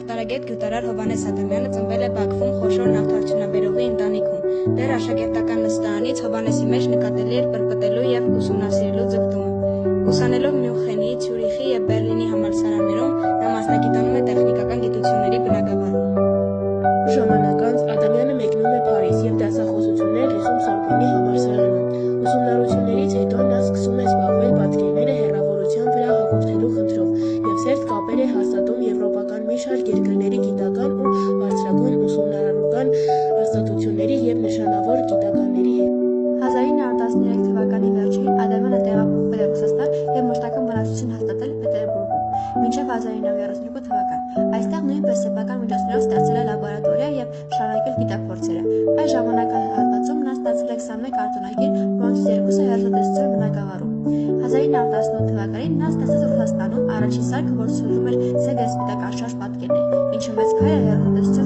Ճարտարագետ գյուտարար Հովհաննես Ադամյանը ծնվել է Բաքվում խոշոր նավթարդյունաբերողի ընտանիքում։ Դեռ աշակերտական նստարանից Հովհաննեսի մեջ նկատելի էր պրպտելու և ուսումնասիրելու ձգտումը։ Ուսանելով Մյունխենի, Ցյուրիխի և Բեռլինի համալսարաններում նա մասնագիտանում է տեխնիկական գիտությունների բնագավառում։ Ժամանակ անց Ադամյանը մեկնում է Փարիզ և դասախոսություններ լսում Սորբոնի համալսարանում։ Ուսումնառություններից հետո նա սկսում է զբաղվել պատկերները հեռավորության վրա հաղորդելու խնդրով և սերտ կապեր է հաստատում եվրոպական մի շարք երկրների գիտական ու բարձրագույն ուսումնարարական հաստատությունների և նշանավոր գիտնականների հետ։ 1913 թվականի վերջին Ադամյանը տեղափոխվել է Ռուսաստան և մշտական բնակչություն հաստատել Պետերբուրգում, մինչև 1932 թվական։ Այստեղ նույնպես սեփական միջոցներով ստեղծել է լաբորատորիա և շարունակել գիտափորձերը։ Այս ժամանակահատվածում նա ստացել է 21 արտոնագիր, որոնցից երկուսը հեռուստատեսության բնագավառում։ 1918 թվականին նա ստացեց Ռուսաստանում առաջին սարքը, որ սրվում էր սև և սպիտակ անշարժ պատկերներ, ինչը մեծ քայլ էր հեռուստատեսության